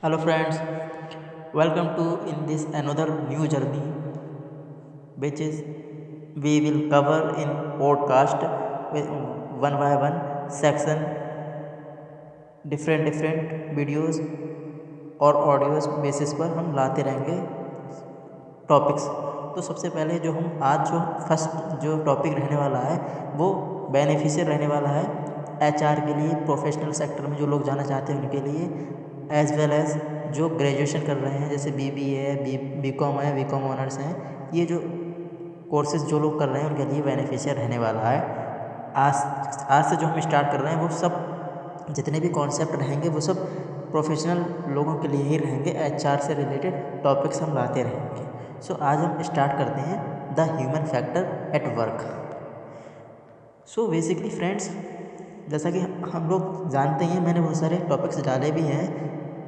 Hello friends, welcome to in this another new journey which is we will cover in podcast with one by one section different videos और audios basis पर हम लाते रहेंगे topics. तो सबसे पहले जो हम आज जो फर्स्ट जो टॉपिक रहने वाला है वो बेनिफिशियल रहने वाला है एचआर के लिए, प्रोफेशनल सेक्टर में जो लोग जाना चाहते हैं उनके लिए, एज वेल एज जो ग्रेजुएशन कर रहे हैं जैसे बीबीए, बीकॉम है, बीकॉम ऑनर्स हैं, ये जो कोर्सेज जो लोग कर रहे हैं उनके लिए बेनिफिशियल रहने वाला है। आज से जो हम स्टार्ट कर रहे हैं वो सब जितने भी कॉन्सेप्ट रहेंगे वो सब प्रोफेशनल लोगों के लिए ही रहेंगे। एचआर से रिलेटेड टॉपिक्स हम लाते रहेंगे। सो आज हम स्टार्ट करते हैं the human factor at work. So basically friends, जैसा कि हम लोग जानते हैं, मैंने बहुत सारे टॉपिक्स डाले भी हैं,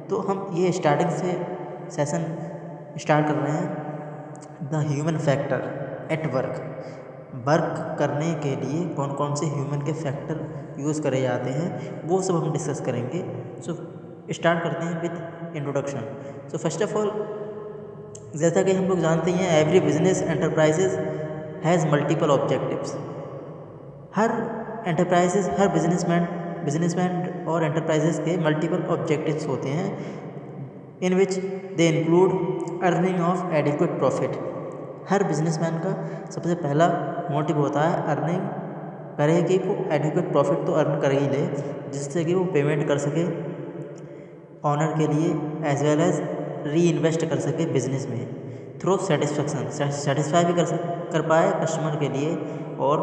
तो हम ये स्टार्टिंग से सेशन स्टार्ट कर रहे हैं the human factor at work. Work करने के लिए कौन कौन से ह्यूमन के फैक्टर यूज़ करे जाते हैं वो सब हम डिस्कस करेंगे। सो स्टार्ट करते हैं with introduction. So first of all, जैसा कि हम लोग जानते हैं, every business enterprises has multiple objectives. हर एंटरप्राइजेज, हर बिजनेसमैन और एंटरप्राइजेज के मल्टीपल ऑब्जेक्टिव्स होते हैं in which they include earning of adequate profit. हर बिजनेसमैन का सबसे पहला मोटिव होता है अर्निंग करे कि वो एडिक्वेट प्रॉफिट तो अर्न कर ही ले, जिससे कि वो पेमेंट कर सके ऑनर के लिए, एज वेल एज री इन्वेस्ट कर सके बिजनेस में थ्रू सेटिस्फेक्शन, सेटिस्फाई भी कर पाए कस्टमर के लिए और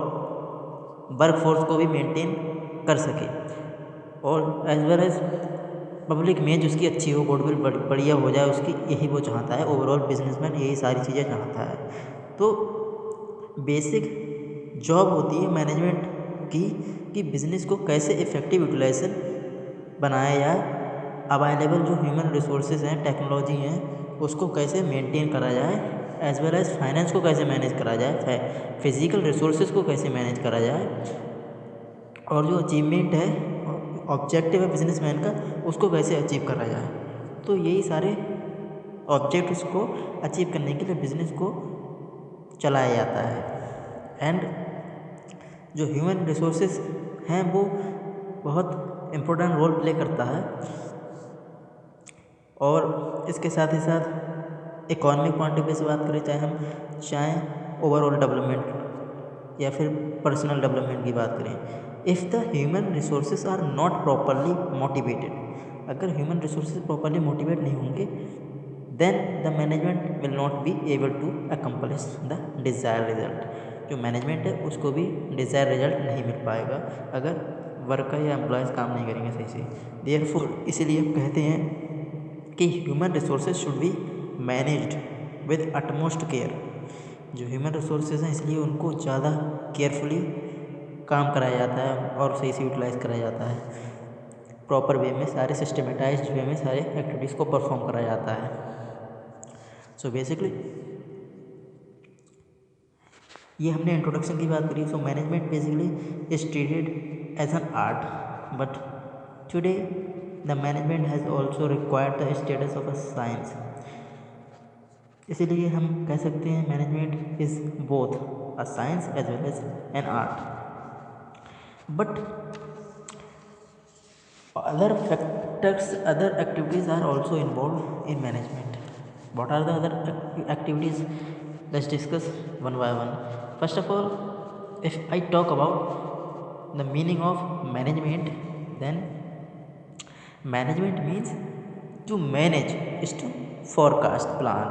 वर्क फोर्स को भी मेंटेन कर सके, और as well as public image उसकी अच्छी हो, गुडविल बढ़िया हो जाए उसकी, यही वो चाहता है। ओवरऑल बिजनेसमैन यही सारी चीज़ें चाहता है। तो बेसिक जॉब होती है मैनेजमेंट की कि बिज़नेस को कैसे इफ़ेक्टिव यूटिलाइजेशन बनाया जाए, अवेलेबल जो ह्यूमन रिसोर्सेज हैं, टेक्नोलॉजी हैं, उसको कैसे मेंटेन करा जाए, एज वेल एज फाइनेंस को कैसे मैनेज करा जाए, फिजिकल रिसोर्सेज को कैसे मैनेज करा जाए, और जो अचीवमेंट है, ऑब्जेक्टिव है बिजनेसमैन का, उसको कैसे अचीव करा जाए। तो यही सारे ऑब्जेक्टिव्स को अचीव करने के लिए बिजनेस को चलाया जाता है। एंड जो ह्यूमन रिसोर्सेज हैं वो बहुत इम्पोर्टेंट रोल प्ले करता है, और इसके साथ ही साथ इकोनॉमिक पॉइंट ऑफ व्यू से बात करें, चाहे ओवरऑल डेवलपमेंट या फिर पर्सनल डेवलपमेंट की बात करें, if the human resources are not properly motivated, अगर ह्यूमन रिसोर्सेज प्रॉपरली मोटिवेट नहीं होंगे, then the management will not be able to accomplish the desire result. जो मैनेजमेंट है उसको भी डिज़ायर रिजल्ट नहीं मिल पाएगा अगर वर्कर या एम्प्लॉयज़ काम नहीं करेंगे सही से। देयरफॉर इसीलिए हम कहते हैं कि human resources should be managed with utmost care. जो ह्यूमन रिसोर्सेज हैं इसलिए उनको ज़्यादा केयरफुली काम कराया जाता है और सही से यूटिलाइज कराया जाता है, प्रॉपर वे में, सारे सिस्टमेटाइज्ड वे में सारे एक्टिविटीज़ को परफॉर्म कराया जाता है। सो बेसिकली ये हमने इंट्रोडक्शन की बात करी। So management basically is treated as an art, but today the management has also required the status of a science. इसीलिए हम कह सकते हैं management is both a science as well as an art. But other factors, other activities are also involved in management. What are the other activities? Let's discuss one by one. First of all, if I talk about the meaning of management, then management means to manage is to forecast, plan,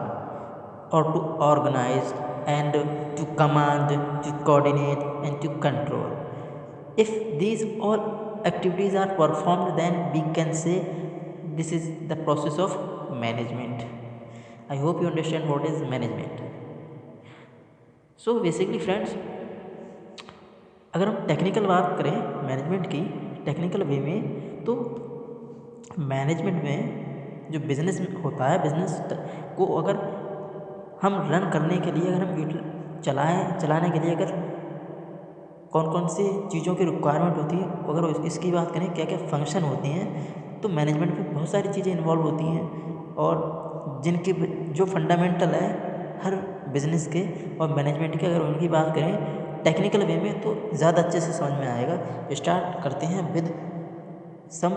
or to organize, and to command, to coordinate, and to control. If these all activities are performed, then we can say this is the process of management. I hope you understand what is management. So basically friends, अगर हम technical बात करें management की technical way में, तो management में जो business होता है, बिज़नेस को अगर हम रन करने के लिए, अगर हम चलाने के लिए अगर कौन कौन सी चीज़ों की रिक्वायरमेंट होती है, अगर इसकी बात करें क्या क्या फंक्शन होती हैं, तो मैनेजमेंट में बहुत सारी चीज़ें इन्वॉल्व होती हैं और जिनके जो फंडामेंटल है हर बिजनेस के और मैनेजमेंट के, अगर उनकी बात करें टेक्निकल वे में तो ज़्यादा अच्छे से समझ में आएगा। स्टार्ट करते हैं with some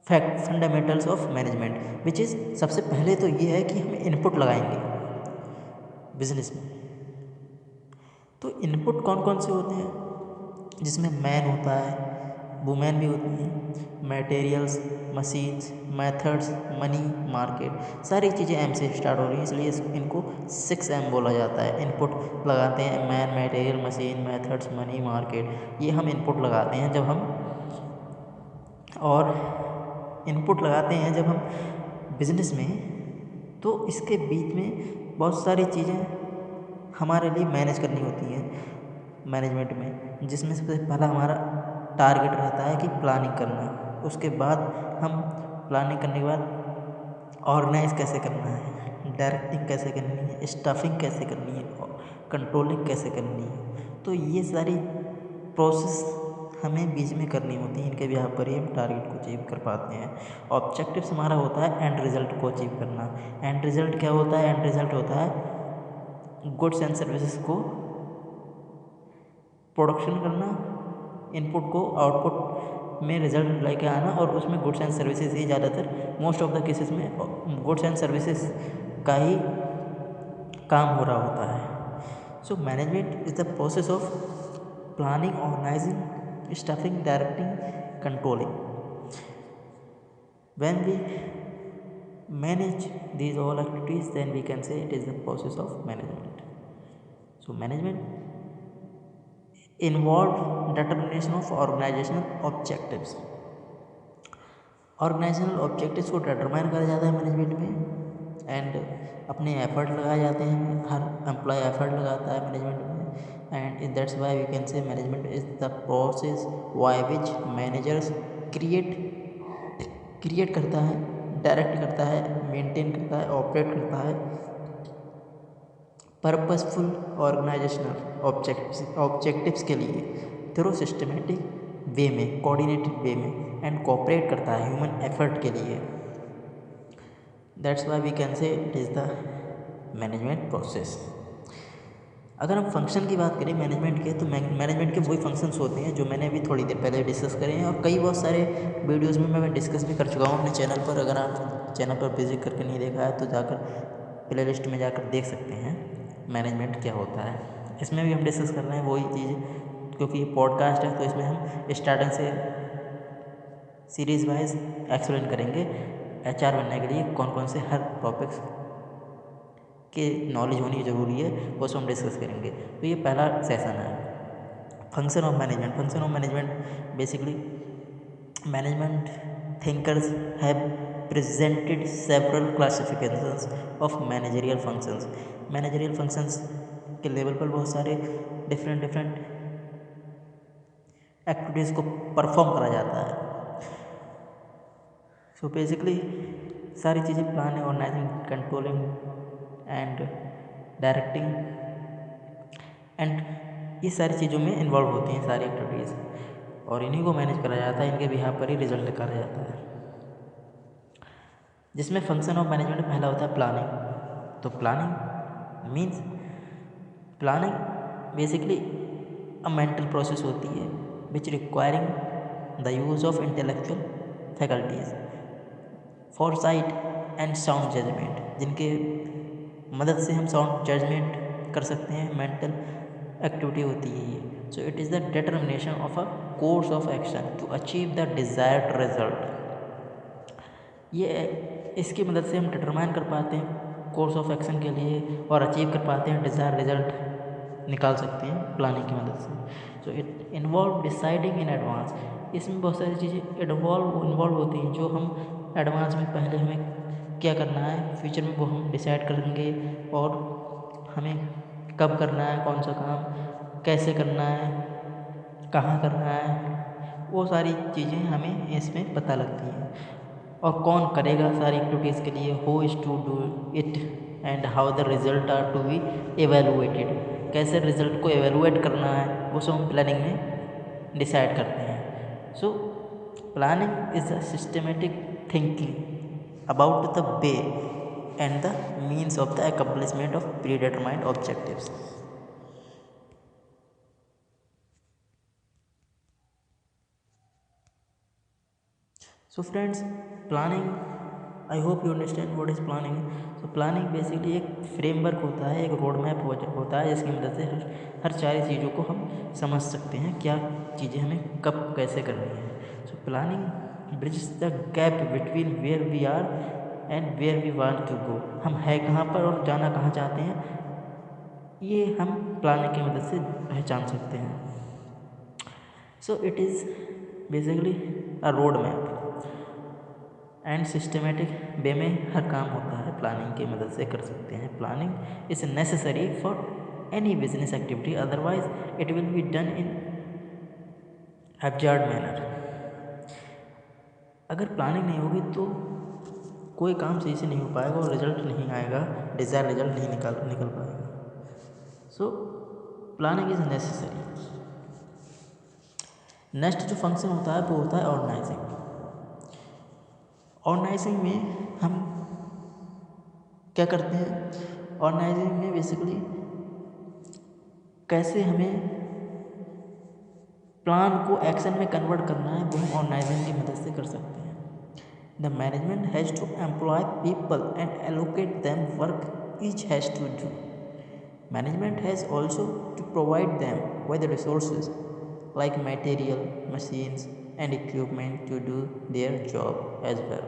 fact fundamentals of management which is, सबसे पहले तो ये है कि हम इनपुट लगाएंगे बिजनेस में। तो इनपुट कौन कौन से होते हैं, जिसमें मैन होता है, वुमेन भी होती हैं, materials, machines, methods, money, market, सारी चीज़ें एम से स्टार्ट हो रही हैं, इसलिए इनको 6M बोला जाता है। इनपुट लगाते हैं man, material, machine, methods, money, market, ये हम इनपुट लगाते हैं जब हम, और इनपुट लगाते हैं जब हम बिजनेस में, तो इसके बीच में बहुत सारी चीज़ें हमारे लिए मैनेज करनी होती हैं मैनेजमेंट में, जिसमें सबसे पहला हमारा टारगेट रहता है कि प्लानिंग करना। उसके बाद हम प्लानिंग करने के बाद ऑर्गेनाइज कैसे करना है, डायरेक्टिंग कैसे करनी है, स्टाफिंग कैसे करनी है, कंट्रोलिंग कैसे करनी है। तो ये सारी प्रोसेस हमें बीच में करनी होती है, इनके बिहाफ पर ही हम टारगेट को अचीव कर पाते हैं। ऑब्जेक्टिव्स हमारा होता है एंड रिजल्ट को अचीव करना। एंड रिजल्ट क्या होता है, एंड रिजल्ट होता है गुड्स एंड सर्विसेज को प्रोडक्शन करना, इनपुट को आउटपुट में रिजल्ट लेके आना, और उसमें गुड्स एंड सर्विसेज ही ज़्यादातर मोस्ट ऑफ द केसेस में गुड्स एंड सर्विसेज का ही काम हो रहा होता है। So management is the process of planning, organizing, staffing, directing, controlling. When we manage these all activities, then we can say it is the process of management. So management involved determination of organizational objectives. Organizational objectives को determine करा जाता है management में, and अपने effort लगाए जाते हैं, हर employ effort लगाता है मैनेजमेंट में, and that's why we can say management is the process by which managers create करता है, डायरेक्ट करता है, मेंटेन करता है, ऑपरेट करता है पर्पसफुल ऑर्गेनाइजेशनल ऑब्जेक्टिव्स के लिए थ्रू सिस्टमेटिक वे में, कोऑर्डिनेटेड वे में, एंड कोऑपरेट करता है ह्यूमन एफर्ट के लिए। That's why we can say it is the management process. अगर हम फंक्शन की बात करें मैनेजमेंट के, तो मैनेजमेंट के वही फंक्शंस होते हैं जो मैंने अभी थोड़ी देर पहले डिस्कस करे हैं, और कई बहुत सारे वीडियोस में मैं डिस्कस भी कर चुका हूँ अपने चैनल पर। अगर आप चैनल पर विजिट करके नहीं देखा है तो जाकर प्ले लिस्ट में जाकर देख सकते हैं मैनेजमेंट क्या होता है। इसमें भी हम डिस्कस कर रहे हैं वही चीज़, क्योंकि ये पॉडकास्ट है तो इसमें हम स्टार्टिंग से सीरीज़ वाइज एक्सप्लेन करेंगे HR बनने के लिए कौन कौन से हर टॉपिक्स की नॉलेज होनी ज़रूरी है, वो सब हम डिस्कस करेंगे। तो ये पहला सेशन है function of management. Function of management basically management thinkers have presented several classifications of managerial functions. Managerial functions के लेवल पर बहुत सारे डिफरेंट एक्टिविटीज़ को परफॉर्म करा जाता है। सो बेसिकली सारी चीज़ें planning, organizing, controlling and directing and ये सारी चीज़ों में इन्वॉल्व होती हैं सारी एक्टिविटीज़, और इन्हीं को मैनेज करा जाता है, इनके बिहाफ पर ही रिजल्ट निकाला जाता है। जिसमें फंक्शन ऑफ मैनेजमेंट पहला होता है प्लानिंग। तो planning means, planning basically a mental process होती है which requiring the use of intellectual faculties, foresight and sound judgement, जिनके मदद से हम साउंड जजमेंट कर सकते हैं। मेंटल एक्टिविटी होती है ये। So it is the determination of a course of action to achieve the desired result. ये इसकी मदद से हम डिटरमाइन कर पाते हैं कोर्स ऑफ एक्शन के लिए, और अचीव कर पाते हैं डिज़ायर्ड रिजल्ट निकाल सकते हैं प्लानिंग की मदद से। So it involve deciding in advance. इसमें बहुत सारी चीज़ें इन्वॉल्व होती हैं जो हम एडवांस में पहले हमें क्या करना है फ्यूचर में वो हम डिसाइड करेंगे, और हमें कब करना है, कौन सा काम कैसे करना है, कहाँ करना है, वो सारी चीज़ें हमें इसमें पता लगती हैं। और कौन करेगा सारी एक्टिविटीज़ के लिए, who is to do it and how the result are to be evaluated, कैसे रिजल्ट को एवेलुएट करना है वो सब हम प्लानिंग में डिसाइड करते हैं। सो Planning is a systematic thinking about the way and the means of the accomplishment of predetermined objectives. So friends, planning, I hope you understand what is planning. So planning basically एक framework होता है, एक road map होता है जिसकी मदद से हर सारी चीज़ों को हम समझ सकते हैं, क्या चीज़ें हमें कब कैसे करनी है। So planning bridges the gap between where we are and where we want to go. हम है कहाँ पर और जाना कहाँ चाहते हैं, ये हम प्लानिंग की मदद से पहचान सकते हैं। सो it is basically a road map and systematic way में हर काम होता है, प्लानिंग की मदद से कर सकते हैं। Planning is necessary for any business activity, otherwise it will be done in haphazard manner. अगर प्लानिंग नहीं होगी तो कोई काम सही से नहीं हो पाएगा और रिजल्ट नहीं आएगा, डिज़ायर रिजल्ट नहीं निकल पाएगा। So planning is necessary. Next जो फंक्शन होता है वो होता है ऑर्गेनाइजिंग। ऑर्गेनाइजिंग में हम क्या करते हैं, ऑर्गेनाइजिंग में बेसिकली कैसे हमें प्लान को एक्शन में कन्वर्ट करना है वो हम ऑर्गेनाइजिंग की मदद से कर सकते हैं। The management has to employ people and allocate them work each has to do. Management has also to provide them with resources like material, machines and equipment to do their job as well.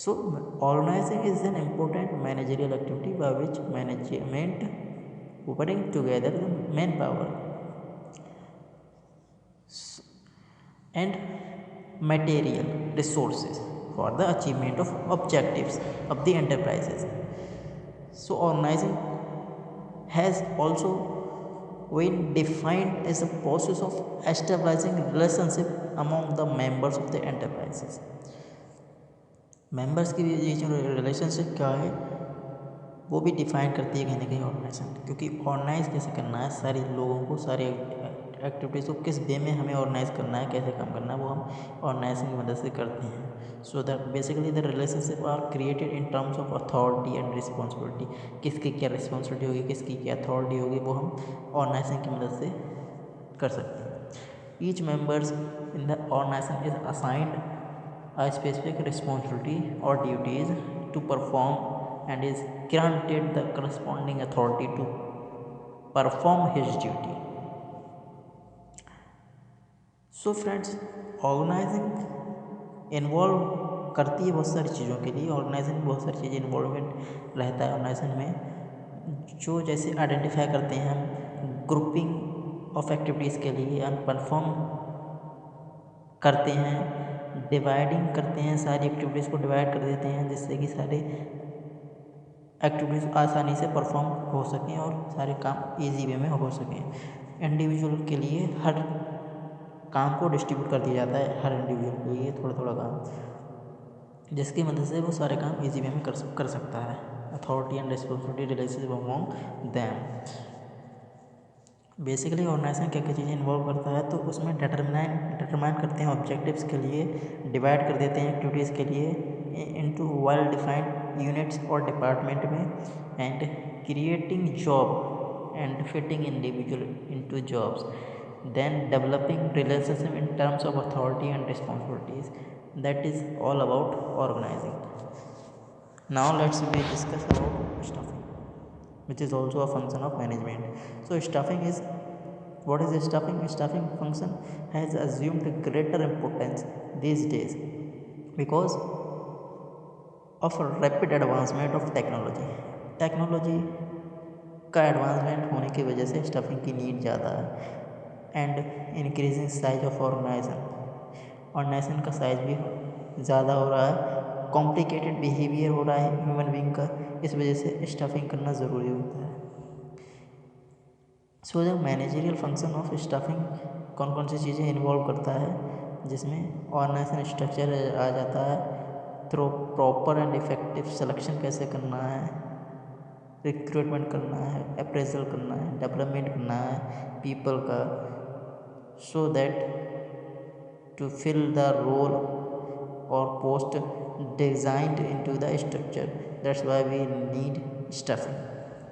So organizing is an important managerial activity by which management bring together the manpower and material resources for the achievement of objectives of the enterprises. So organizing has also when defined as a process of establishing relationship among the members of the enterprises. Members की ये जो relationship क्या है वो भी define करती है कहीं ना कहीं ऑर्गेनाइजेशन, क्योंकि ऑर्गेनाइज कैसे करना है सारे लोगों को, सारे एक्टिविटीज़ को किस वे में हमें ऑर्गेनाइज करना है, कैसे काम करना है, वो हम ऑर्गेनाइजिंग की मदद से करते हैं। So that basically the relationship are created in terms of authority and responsibility. किसकी क्या रिस्पॉन्सिबिलिटी होगी, किसकी क्या अथॉरिटी होगी, वो हम ऑर्गेनाइजिंग की मदद से कर सकते हैं। Each members in the organization is assigned a specific responsibility or duties to perform and is granted the corresponding authority to perform his duty. So friends, organizing involve करती है बहुत सारी चीज़ों के लिए। ऑर्गेनाइजिंग में बहुत सारी चीज़ें इन्वॉल्वमेंट रहता है ऑर्गेनाइजिंग में, जो जैसे आइडेंटिफाई करते हैं हम ग्रुपिंग ऑफ एक्टिविटीज़ के लिए, हम परफॉर्म करते हैं, डिवाइडिंग करते हैं, सारी एक्टिविटीज़ को डिवाइड कर देते हैं जिससे कि सारे एक्टिविटीज़ आसानी से परफॉर्म हो सकें और सारे काम इजी वे में हो सकें। इंडिविजुअल के लिए हर काम को डिस्ट्रीब्यूट कर दिया जाता है, हर इंडिविजुअल के लिए थोड़ा थोड़ा काम, जिसकी मदद से वो सारे काम इजी वे में कर सकता है। Authority and responsibility relationship among them. Basically organization क्या क्या चीज़ें इन्वॉल्व करता है, तो उसमें डिटरमाइन करते हैं ऑब्जेक्टिव्स के लिए, डिवाइड कर देते हैं एक्टिविटीज़ के लिए इनटू वेल डिफाइंड यूनिट्स और डिपार्टमेंट में, and creating job and fitting individual into jobs, then developing relationship in terms of authority and responsibilities. That is all about organizing. Now let's we discuss about staffing, which is also a function of management. So staffing is, what is staffing? Staffing function has assumed greater importance these days because of rapid advancement of technology का advancement होने की वजह से staffing की need ज़्यादा है, and increasing size of organization का size भी ज़्यादा हो रहा है, कॉम्प्लिकेटेड बिहेवियर हो रहा है ह्यूमन बीइंग का, इस वजह से स्टाफिंग करना ज़रूरी होता है। So the managerial function of staffing कौन कौन सी चीज़ें इन्वॉल्व करता है, जिसमें ऑर्गेनाइजेशन स्ट्रक्चर आ जाता है, through proper and effective selection कैसे करना है, रिक्रूटमेंट करना है, अप्रेजल करना है, डेवलपमेंट करना है पीपल का, so that to fill the role or post designed into the structure. That's why we need stuffing.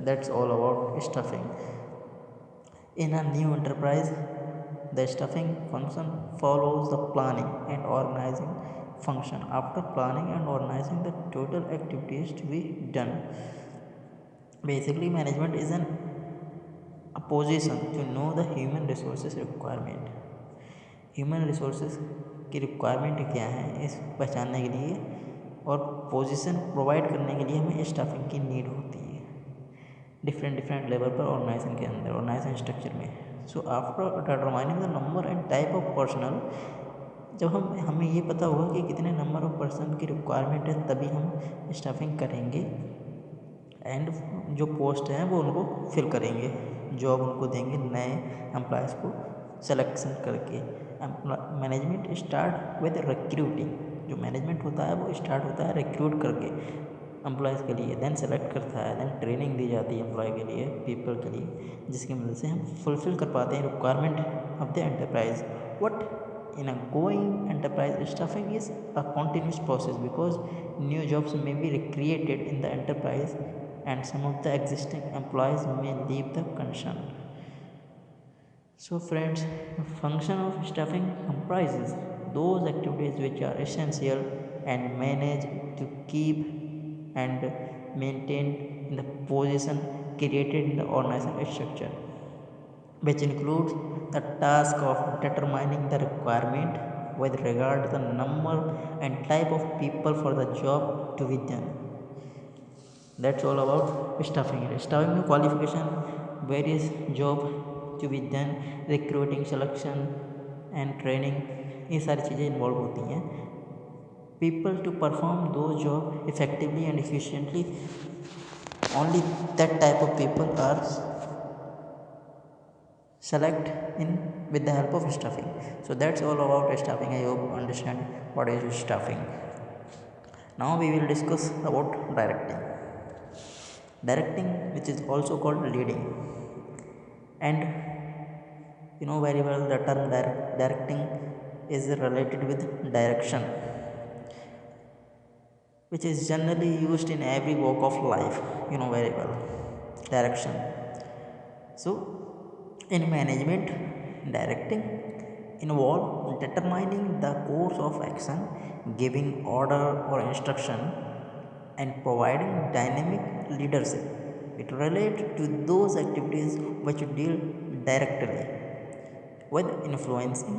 That's all about stuffing. In a new enterprise, the stuffing function follows the planning and organizing function. After planning and organizing the total activities to be done, basically management is a position to know the human resources requirement. Human resources की requirement क्या है इस पहचानने के लिए और position provide करने के लिए हमें स्टाफिंग की नीड होती है डिफरेंट लेवल पर ऑर्गेनाइजेशन के अंदर, ऑर्गेनाइजेशन स्ट्रक्चर में. So after determining the number and type of personal, जब हमें ये पता होगा कि कितने नंबर ऑफ पर्सन की रिक्वायरमेंट है तभी हम स्टाफिंग करेंगे एंड जो पोस्ट हैं वो उनको फिल करेंगे, जॉब उनको देंगे नए एम्प्लॉयज़ को सिलेक्शन करके. Management start with recruiting. जो मैनेजमेंट होता है वो स्टार्ट होता है रिक्रूट करके एम्प्लॉयज़ के लिए, देन सेलेक्ट करता है, देन ट्रेनिंग दी जाती है एम्प्लॉय के लिए, पीपल के लिए, जिसकी मदद से हम फुलफिल कर पाते हैं requirement of the enterprise. What in a going enterprise staffing is a continuous process because new jobs may be recreated in the enterprise and some of the existing employees may leave the concern. So friends, function of staffing comprises those activities which are essential and managed to keep and maintain in the position created in the organization structure, which includes the task of determining the requirement with regard to the number and type of people for the job to be done. That's all about staffing. Staffing में qualification, various job to be done, recruiting, selection and training, ये सारी चीज़ें involve होती हैं. People to perform those job effectively and efficiently, only that type of people are select in with the help of staffing. So that's all about staffing. I hope you understand what is staffing. Now we will discuss about directing. Directing, which is also called leading, and you know very well the term directing is related with direction, which is generally used in every walk of life. You know very well direction. So in management, directing involve determining the course of action, giving order or instruction, and providing dynamic leadership. It relates to those activities which deal directly with influencing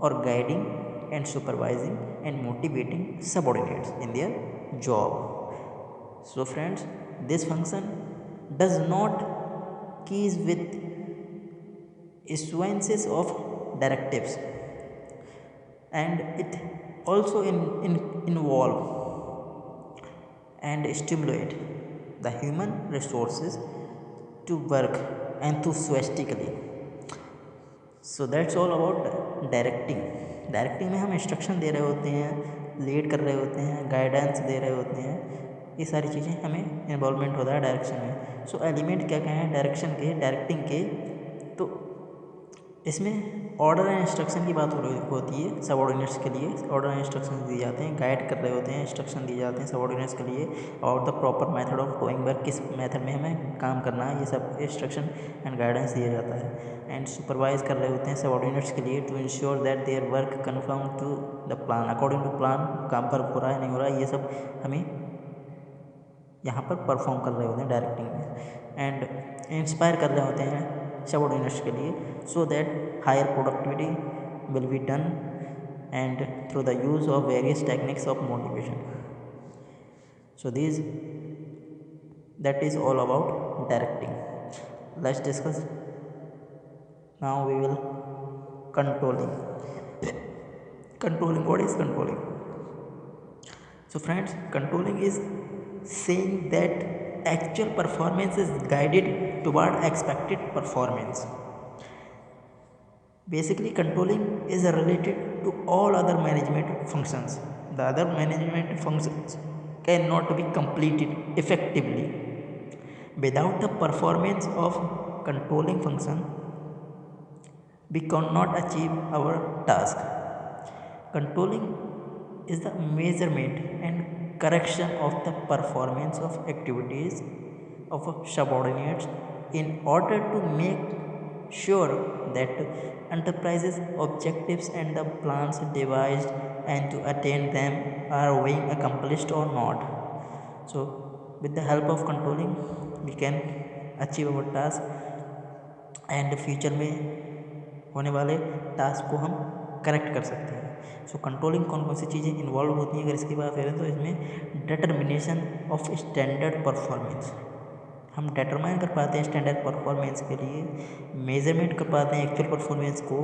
or guiding and supervising and motivating subordinates in their job. So friends, this function does not keys with issuances of directives, and it also involve and stimulate the human resources to work enthusiastically. So that's all about directing. Directing में हम instruction दे रहे होते हैं, lead कर रहे होते हैं, guidance दे रहे होते हैं, ये सारी चीज़ें हमें इन्वॉल्वमेंट होता है डायरेक्शन में. सो एलिमेंट क्या क्या हैं डायरेक्शन के, डायरेक्टिंग के, तो इसमें ऑर्डर एंड इंस्ट्रक्शन की बात हो रही होती है. सबऑर्डिनेट्स के लिए ऑर्डर एंड इंस्ट्रक्शन दिए जाते हैं, गाइड कर रहे होते हैं, इंस्ट्रक्शन दिए जाते हैं सबऑर्डिनेट्स के लिए, और the proper method of doing work, किस मेथड में हमें काम करना है, ये सब इंस्ट्रक्शन एंड गाइडेंस दिया जाता है. एंड सुपरवाइज कर रहे होते हैं सबऑर्डिनेट्स के लिए to ensure that their work conform to the plan, according to plan काम पर हो रहा है नहीं हो रहा है, ये सब हमें यहाँ पर परफॉर्म कर रहे होते हैं डायरेक्टिंग में. एंड इंस्पायर कर रहे होते हैं सबऑर्डिनेट्स के लिए so that higher productivity will be done and through the use of various techniques of motivation. So that is all about directing. Let's discuss now. We will controlling. What is controlling? So friends, controlling is saying that actual performance is guided toward expected performance. Basically, controlling is related to all other management functions. The other management functions cannot be completed effectively without the performance of controlling function. We cannot achieve our task. Controlling is the measurement and correction of the performance of activities of subordinates in order to make sure that enterprises objectives and the plans devised and to attain them are being accomplished or not. So with the help of controlling we can achieve our task and future में होने वाले task को हम correct कर सकते हैं. सो controlling कौन कौन सी चीज़ें इन्वॉल्व होती हैं अगर इसकी बात करें तो इसमें डिटर्मिनेशन ऑफ स्टैंडर्ड परफॉर्मेंस हम डिटरमाइन कर पाते हैं स्टैंडर्ड परफॉर्मेंस के लिए, मेजरमेंट कर पाते हैं एक्चुअल परफॉर्मेंस को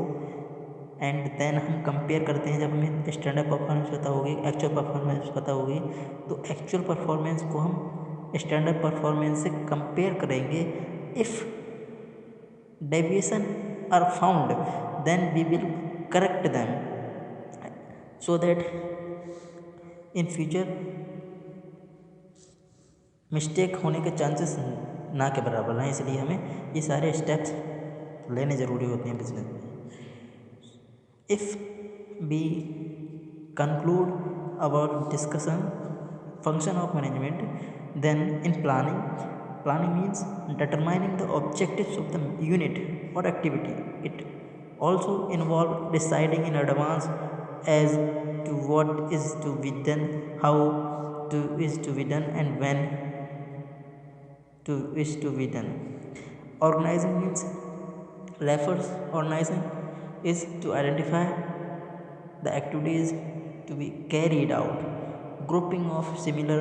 एंड देन हम कंपेयर करते हैं. जब हमें स्टैंडर्ड परफॉर्मेंस पता होगी एक्चुअल परफॉर्मेंस पता होगी तो एक्चुअल परफॉर्मेंस को हम स्टैंडर्ड परफॉर्मेंस से कंपेयर करेंगे. If deviation are found then we will correct them so that in future mistake होने के चांसेस ना के बराबर हैं. इसलिए हमें ये सारे स्टेप्स लेने ज़रूरी होते हैं बिजनेस में. If we conclude our discussion function of management then in planning means determining the objectives of the unit or activity. It also involves deciding in advance as to what is to be done, how to is to be done, and when to is to be done. Organizing means organizing is to identify the activities to be carried out, grouping of similar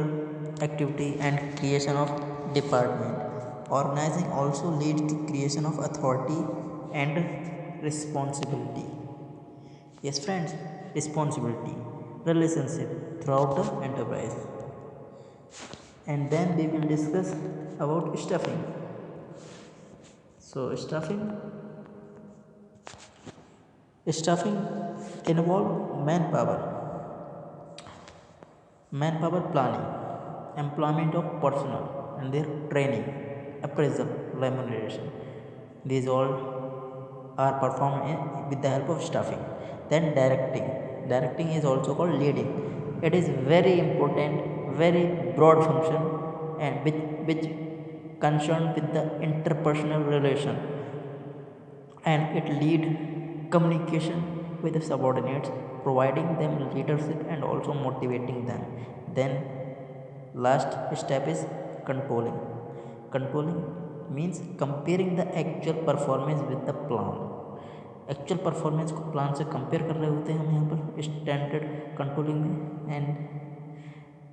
activity and creation of department. Organizing also leads to creation of authority and responsibility. Yes friends, responsibility, relationship throughout the enterprise. And then we will discuss about staffing. So staffing involve manpower planning, employment of personnel and their training, appraisal, remuneration. These all are performed with the help of staffing. Then directing is also called leading. It is very important, very broad function and which concerned with the interpersonal relation, and it lead communication with the subordinates, providing them leadership and also motivating them. Then last step is controlling. Controlling means comparing the actual performance with the plan. Actual performance को plan से compare कर रहे होते हैं हम यहाँ पर standard controlling में, and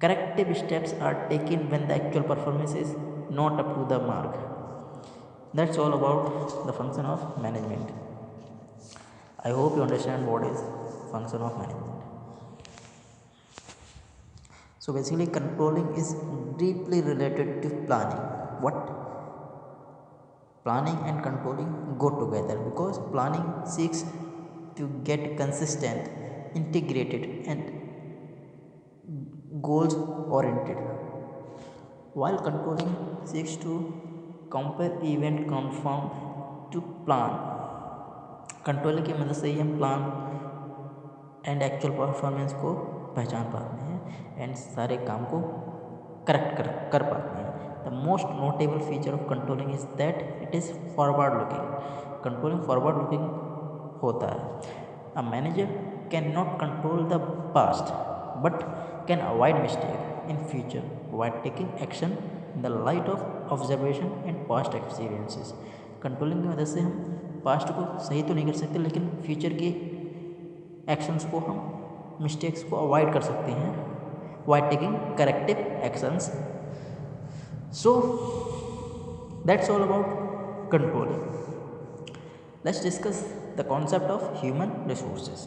corrective steps are taken when the actual performance is not up to the mark. That's all about the function of management. I hope you understand what is function of management. So basically controlling is deeply related to planning. What? Planning and controlling go together because planning seeks to get consistent, integrated and goals oriented, while controlling seeks to compare event conform to plan. Controlling की मदद से ही हम plan and actual performance को पहचान पाते हैं and सारे काम को करेक्ट कर पाते हैं. The most notable feature of controlling is that it is forward looking. Controlling forward looking होता है. A manager can not control the past but can avoid mistake in future while taking action in the light of observation and past experiences. Controlling की मदद से हम past को सही तो नहीं कर सकते लेकिन फ्यूचर के एक्शंस को हम मिस्टेक्स को अवॉइड कर सकते हैं while taking corrective actions. So that's all about controlling. Let's discuss the concept of human resources.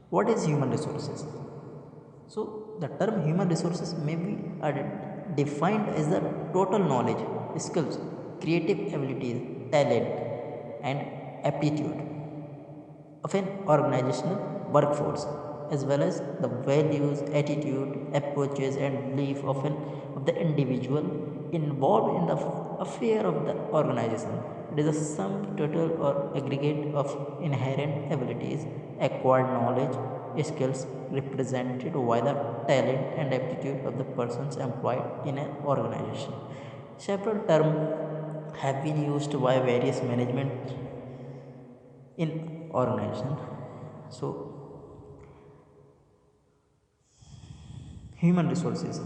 What is human resources? So the term human resources may be defined as the total knowledge, skills, creative abilities, talent and aptitude of an organizational workforce, as well as the values, attitude, approaches and belief of the individual involved in the affair of the organization. It is a sum total or aggregate of inherent abilities, acquired knowledge, skills represented by the talent and aptitude of the persons employed in an organization. Several terms have been used by various management in organization. So, human resources.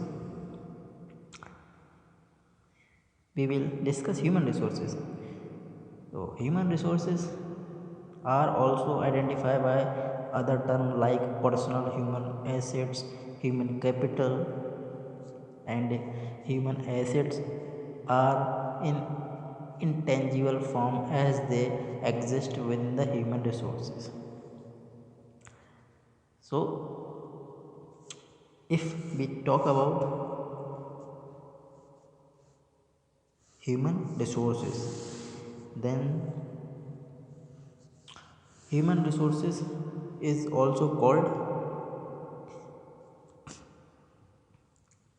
We will discuss human resources. So, human resources are also identified by other terms like personal human assets, human capital, and human assets are in intangible form as they exist within the human resources. So, if we talk about human resources, then human resources is also called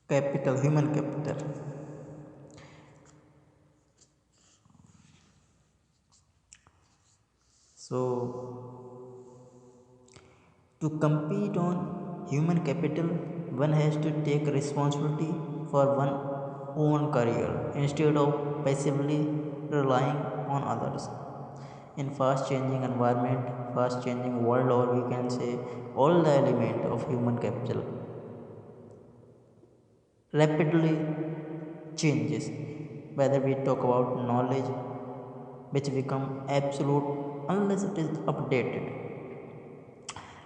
capital, human capital. So, to compete on human capital, one has to take responsibility for one's own career instead of passively relying on others. In fast changing environment, fast changing world, or we can say all the element of human capital rapidly changes. Whether we talk about knowledge, which become absolute unless it is updated,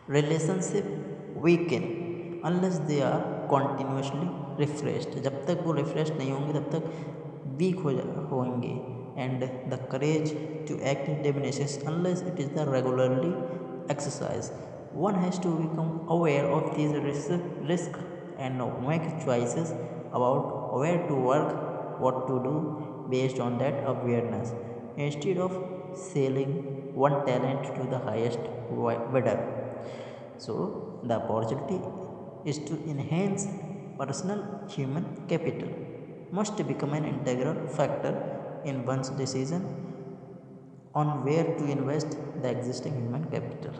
relationship weaken unless they are continuously refreshed. जब तक वो refresh नहीं होंगे तब तक week होंगे. And the courage to act diminishes unless it is the regularly exercised. One has to become aware of these risks and make choices about where to work, what to do based on that awareness, instead of selling one talent to the highest bidder. So, the opportunity is to enhance personal human capital must become an integral factor in one's decision on where to invest the existing human capital.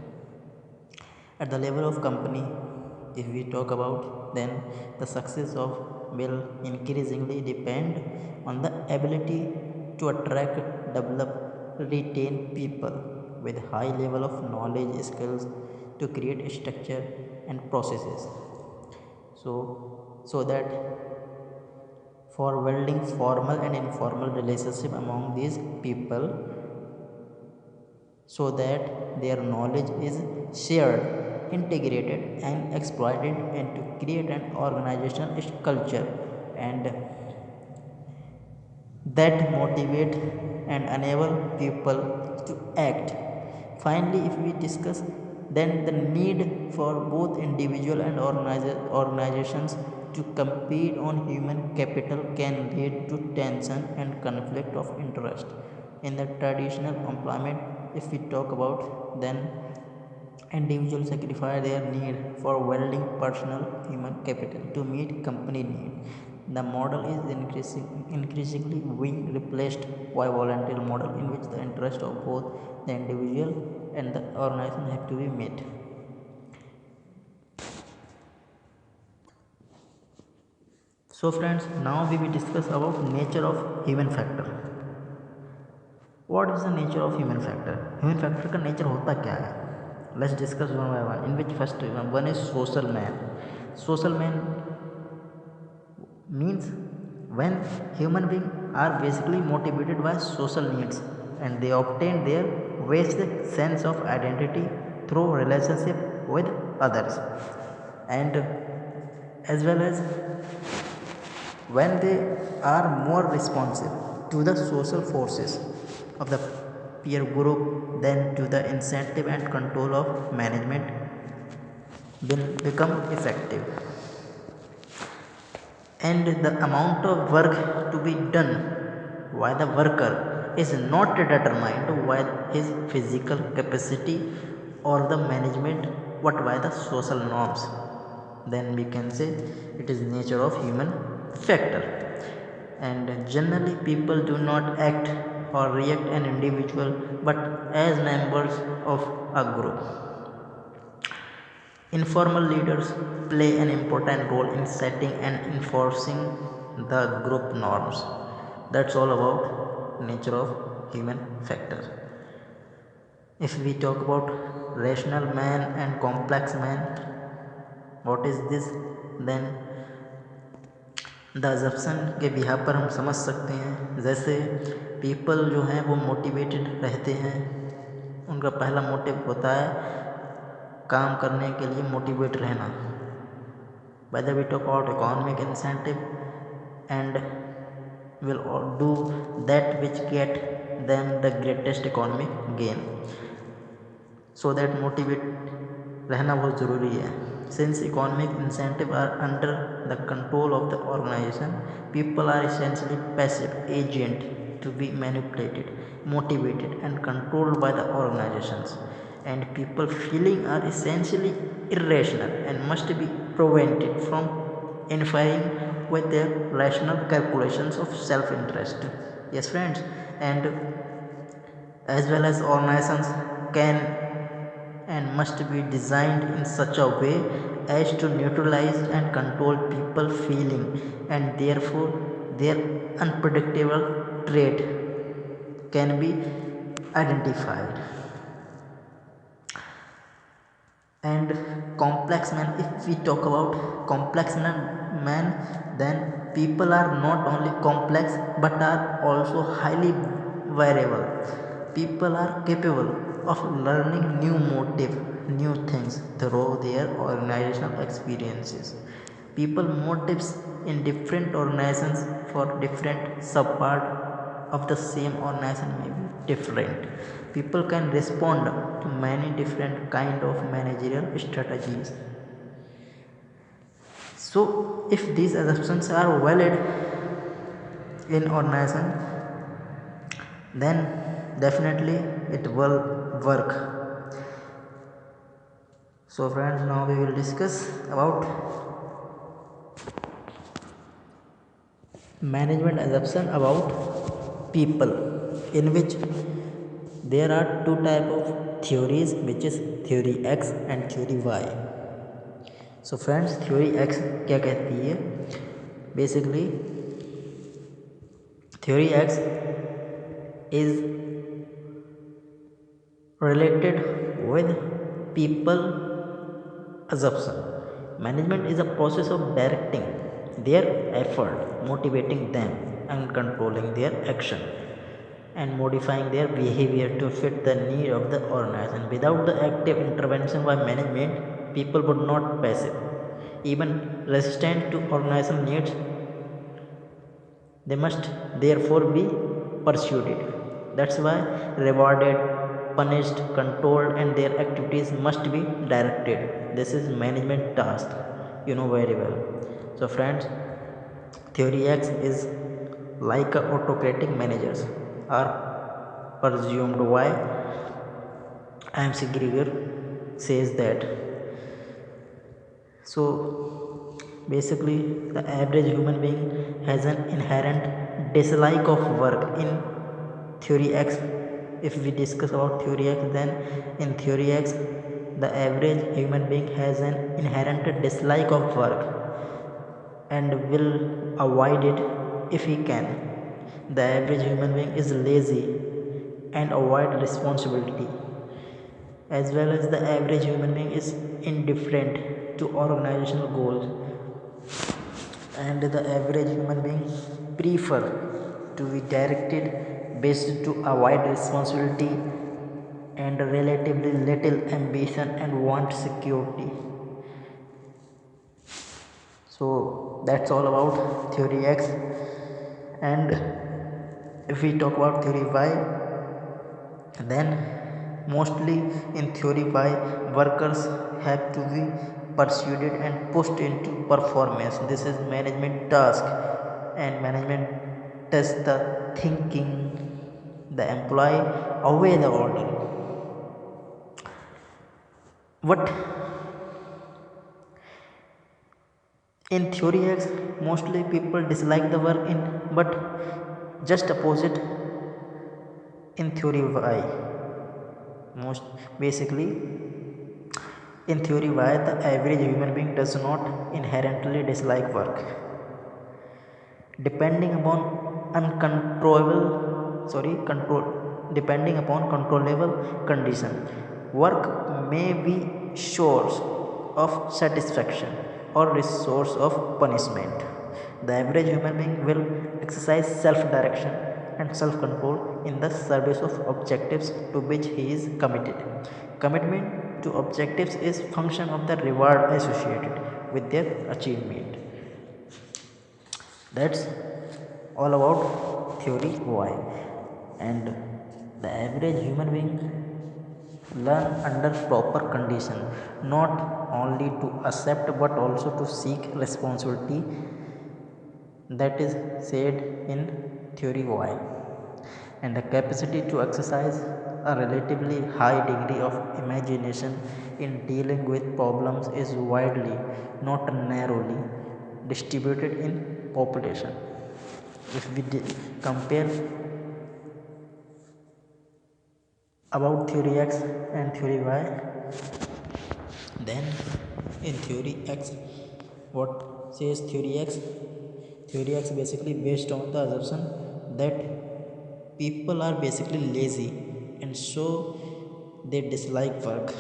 At the level of company, if we talk about, then the success of will increasingly depend on the ability to attract, develop, retain people with high level of knowledge, skills to create structure and processes. So that for building formal and informal relationship among these people, so that their knowledge is shared, integrated and exploited, and to create an organizational culture and that motivate and enable people to act. Finally, if we discuss, then the need for both individual and organizations to compete on human capital can lead to tension and conflict of interest. In the traditional employment, if we talk about, then individuals sacrifice their need for building personal human capital to meet company need. The model is increasingly being replaced by volunteer model in which the interest of both the individual and the organization have to be met. So friends, now we will discuss about nature of human factor. What is the nature of human factor? Human factor का nature होता क्या है? Let's discuss one by one. In which first one is social man. Social man means when human beings are basically motivated by social needs and they obtain their basic sense of identity through relationship with others, and as well as when they are more responsive to the social forces of the peer group than to the incentive and control of management will become effective. And the amount of work to be done by the worker is not determined by his physical capacity or the management but by the social norms. Then we can say it is nature of human factor. And generally people do not act or react an individual, but as members of a group. Informal leaders play an important role in setting and enforcing the group norms. That's all about nature of human factor. If we talk about rational man and complex man, what is this? Then the adoption के बिहार पर हम समझ सकते हैं, जैसे people जो हैं वो मोटिवेटेड रहते हैं, उनका पहला मोटिव होता है काम करने के लिए मोटिवेट रहना. whether we talk about economic incentive and will do that which get them the greatest economic gain, so that motivate रहना बहुत ज़रूरी है. Since economic incentives are under the control of the organization, people are essentially passive agent to be manipulated, motivated and controlled by the organizations, and people feeling are essentially irrational and must be prevented from interfering with their rational calculations of self-interest. Yes friends, and as well as organizations can and must be designed in such a way as to neutralize and control people feeling, and therefore their unpredictable trait can be identified. And complex man, if we talk about complex man, then people are not only complex but are also highly variable. People are capable of learning new motive, new things through their organizational experiences. People motives in different organizations for different subpart of the same organization may be different. People can respond to many different kind of managerial strategies. So if these assumptions are valid in organization, then definitely it will work. So friends, now we will discuss about management assumption about people, in which there are two type of theories, which is theory X and theory Y. So friends, theory X क्या कहती है? Basically theory X is related with people assumption. Management is a process of directing their effort, motivating them and controlling their action and modifying their behavior to fit the need of the organization. Without the active intervention by management, people would not passive, even resistant to organization needs. They must therefore be pursued. That's why rewarded, punished, controlled, and their activities must be directed. This is management task, you know very well. So friends, theory X is like a autocratic managers are presumed. Why? IMC Grieger says that. So basically the average human being has an inherent dislike of work. In theory X, if we discuss about theory X, then in theory X the average human being has an inherent dislike of work and will avoid it if he can. The average human being is lazy and avoid responsibility, as well as the average human being is indifferent to organizational goals, and the average human being prefer to be directed based to avoid responsibility and relatively little ambition and want security. So that's all about theory X. And if we talk about theory Y, then mostly in theory Y, workers have to be pursued and pushed into performance. This is management task, and management tests the thinking the employee away the order. What in theory X, mostly people dislike the work in, but just opposite, In theory, why? Most basically, in theory, why the average human being does not inherently dislike work, depending upon control depending upon controllable condition. Work may be source of satisfaction or resource of punishment. The average human being will exercise self-direction and self-control in the service of objectives to which he is committed. Commitment to objectives is function of the reward associated with their achievement. That's all about theory why. And the average human being learn under proper condition, not only to accept but also to seek responsibility. That is said in theory why. And the capacity to exercise a relatively high degree of imagination in dealing with problems is widely, not narrowly, distributed in population. If we compare about theory X and theory Y, then in theory X, what says theory X? Theory X basically based on the assumption that people are basically lazy and so they dislike work.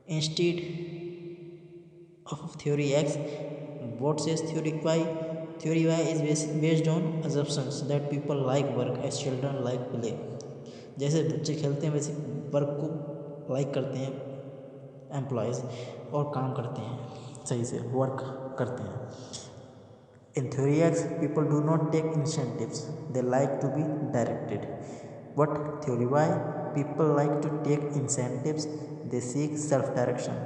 Instead of theory X, what says theory Y? Theory Y is based on assumptions that people like work as children like play. जैसे बच्चे खेलते हैं वैसे work को like करते हैं employees और काम करते हैं, सही से वर्क करते हैं. In theory X, people do not take incentives, they like to be directed. But theory Y, people like to take incentives, they seek self-direction.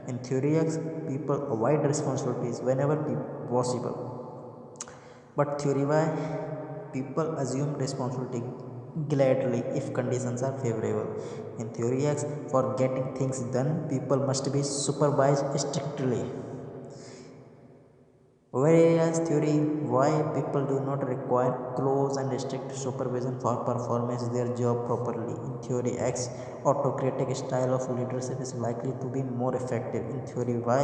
In theory X, people avoid responsibilities whenever possible. But theory Y, people assume responsibility gladly if conditions are favorable. In theory X, for getting things done, people must be supervised strictly. Whereas theory why people do not require close and strict supervision for performance their job properly. In theory X, autocratic style of leadership is likely to be more effective. In theory Y,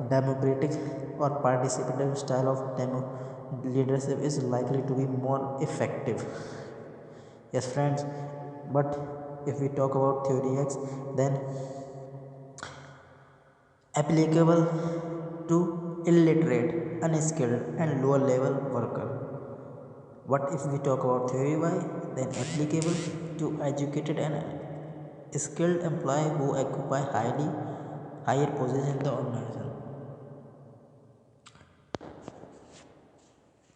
democratic or participative style of leadership is likely to be more effective. Yes friends, but if we talk about theory X, then applicable to illiterate, unskilled and lower level worker. What if we talk about theory Y, then applicable to educated and skilled employee who occupy higher position in the organization.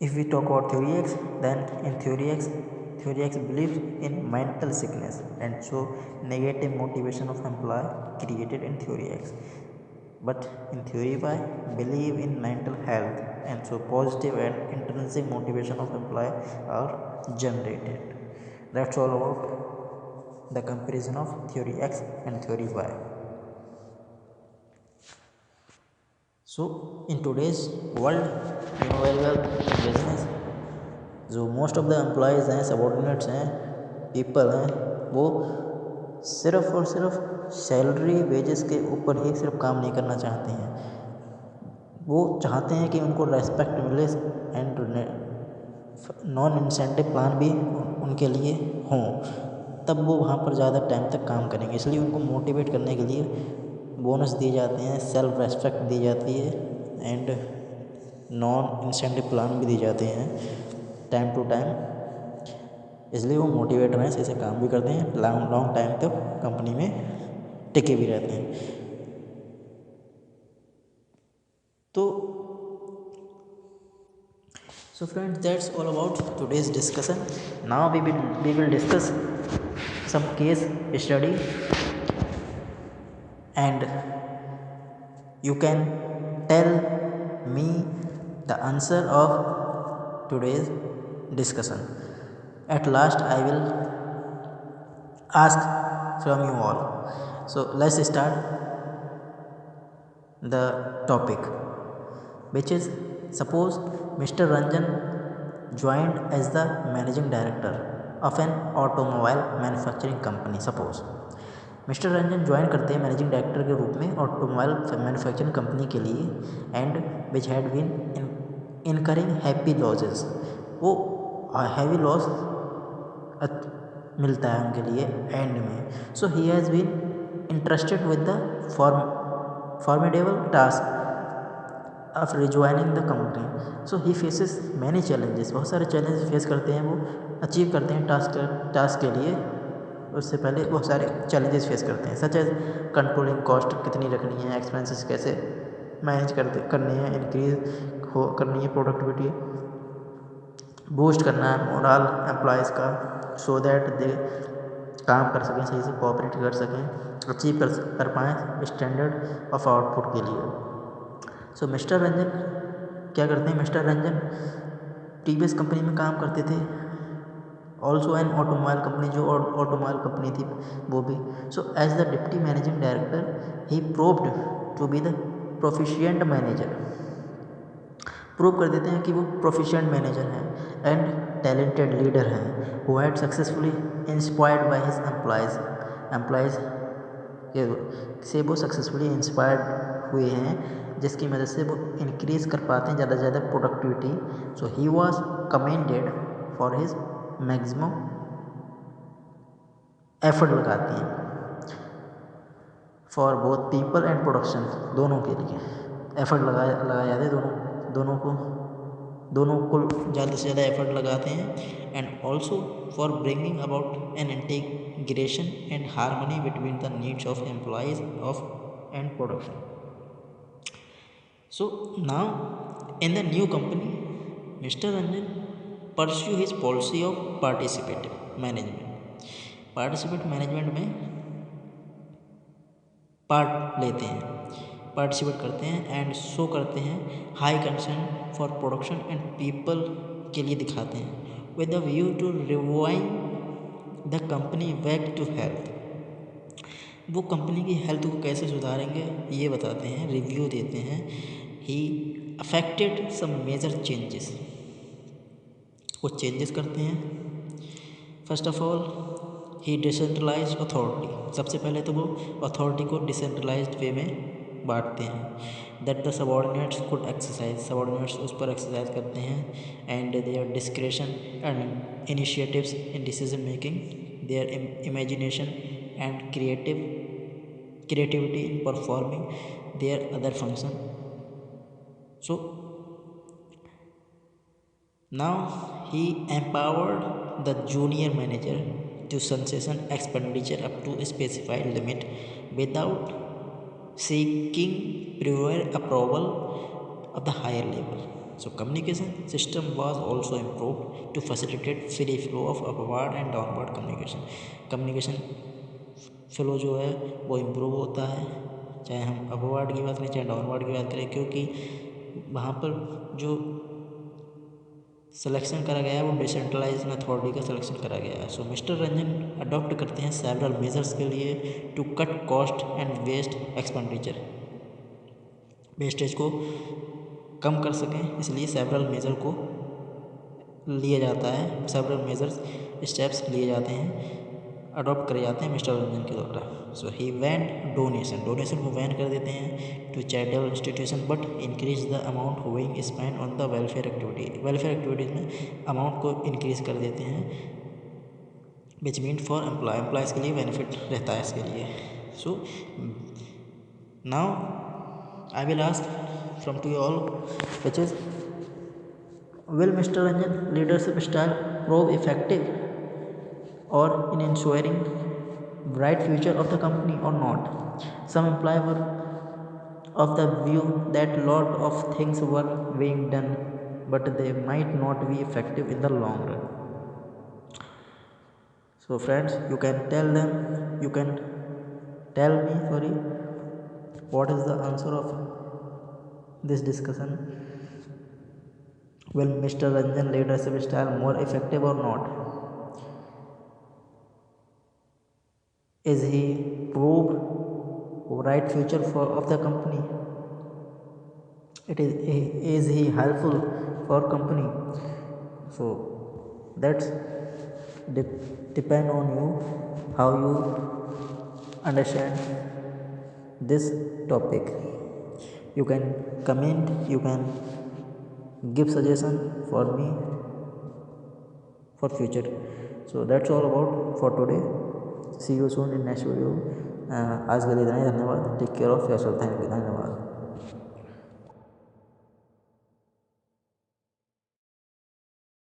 If we talk about theory X, then in theory X believes in mental sickness and so negative motivation of employee created in theory X. But in theory Y, believe in mental health and so positive and intrinsic motivation of employee are generated. That's all about the comparison of theory X and theory Y. So in today's world, you know very well, business जो most of the employees हैं, subordinates हैं, people हैं, वो सिर्फ़ और सिर्फ salary wages के ऊपर ही सिर्फ काम नहीं करना चाहते हैं. वो चाहते हैं कि उनको रेस्पेक्ट मिले एंड नॉन इंसेंटिव प्लान भी उनके लिए हों, तब वो वहाँ पर ज़्यादा टाइम तक काम करेंगे. इसलिए उनको मोटिवेट करने के लिए बोनस दिए जाते हैं, सेल्फ रेस्पेक्ट दी जाती है एंड नॉन इंसेंटिव प्लान भी दिए जाते हैं टाइम टू टाइम. इसलिए वो मोटिवेट रहें, ऐसे काम भी करते हैं, लॉन्ग टाइम तक कंपनी में टिके भी रहते हैं. तो so friends, that's all about today's discussion. Now we will discuss some case study and you can tell me the answer of today's discussion. At last I will ask from you all. So let's start the topic, which is, suppose Mr. Ranjan joined as the managing director of an automobile manufacturing company. Suppose mister Ranjan join करते हैं managing director के रूप में automobile manufacturing company के लिए and which had been incurring heavy losses. वो heavy loss मिलता है उनके लिए एंड में। So he has been entrusted with the formidable task of rejuvenating the company. So he faces many challenges, बहुत सारे चैलेंजेस फेस करते हैं, वो अचीव करते हैं टास्क के लिए। उससे पहले बहुत सारे चैलेंजेस फेस करते हैं, सच एज कंट्रोलिंग कॉस्ट कितनी रखनी है, एक्सपेंसेस कैसे मैनेज करने हैं, इंक्रीज करनी है प्रोडक्टिविटी, बूस्ट करना है मोरल एम्प्लॉयज़ का सो दैट दे काम कर सकें, सही से कोऑपरेट कर सकें, अचीव कर पाएँ स्टैंडर्ड ऑफ आउटपुट के लिए। सो मिस्टर रंजन क्या करते हैं? मिस्टर रंजन प्रीवियस कंपनी में काम करते थे, ऑल्सो एन ऑटोमोबाइल कंपनी, जो ऑटोमोबाइल कंपनी थी वो भी। So as the deputy managing director he proved to be the proficient manager. Prove कर देते हैं कि वो प्रोफिशिएंट मैनेजर हैं एंड टैलेंटेड लीडर हैं who had successfully inspired by his employees से वो सक्सेसफुली इंस्पायर्ड हुए हैं, जिसकी मदद से वो इंक्रीज कर पाते हैं ज़्यादा से ज़्यादा productivity. So he was commended for his maximum effort लगाती हैं for both people and production, दोनों के लिए एफर्ट लगाया जाता है, दोनों को ज़्यादा से ज़्यादा एफर्ट लगाते हैं and also for bringing about an integration and harmony between the needs of employees of and production. So now in the new company mister Ranjan pursue his policy of participative management. Participate management में part लेते हैं, participate करते हैं and show करते हैं high concern for production and people के लिए दिखाते हैं with the view to revive the company back to health. वो कंपनी की हेल्थ को कैसे सुधारेंगे ये बताते हैं, रिव्यू देते हैं। He affected some major changes, वो चेंजेस करते हैं। First of all he decentralize authority, सबसे पहले तो वो अथॉरिटी को डिसेंट्रलाइज्ड वे में बांटते हैं। That the subordinates could exercise, subordinates उस पर एक्सरसाइज करते हैं and their discretion and initiatives in decision making, their imagination and creativity in performing their other function. So now he empowered the junior manager to sanction expenditure up to a specified limit without seeking prior approval of the higher level. So communication system was also improved to facilitate free flow of upward and downward communication. Communication flow जो है वो improve होता है, चाहे हम upward की बात करें चाहे डाउनवर्ड की बात करें, क्योंकि वहाँ पर जो सिलेक्शन करा गया है वो डिसेंट्रलाइज अथॉरिटी का सिलेक्शन करा गया है। सो मिस्टर रंजन अडॉप्ट करते हैं सेवरल मेजर्स के लिए to cut cost and waste expenditure, wastage को कम कर सकें, इसलिए सेवरल मेजर को लिया जाता है, सेवरल मेजर्स स्टेप्स लिए जाते हैं, अडॉप्ट करे जाते हैं मिस्टर रंजन के द्वारा। सो ही वैन डोनेशन को वैन कर देते हैं to charitable institution but increase the amount going spend on the welfare activities में अमाउंट को इंक्रीज कर देते हैं, विच मीन फॉर एम्प्लॉयज़ के लिए बेनिफिट रहता है इसके लिए। So now I will ask from to you all which is will mister Ranjan leadership style prove effective or in ensuring bright future of the company or not? Some employees were of the view that lot of things were being done but they might not be effective in the long run. So friends, you can tell me what is the answer of this discussion. Will Mr. Ranjan leadership style more effective or not? Is he prove bright future of the company? Is he helpful for company? So that's depend on you how you understand this topic. You can comment, you can give suggestion for me for future. So that's all about for today. See you soon in next video. आज के लिए इतना ही, धन्यवाद. Take care of yourself. Thank you. धन्यवाद.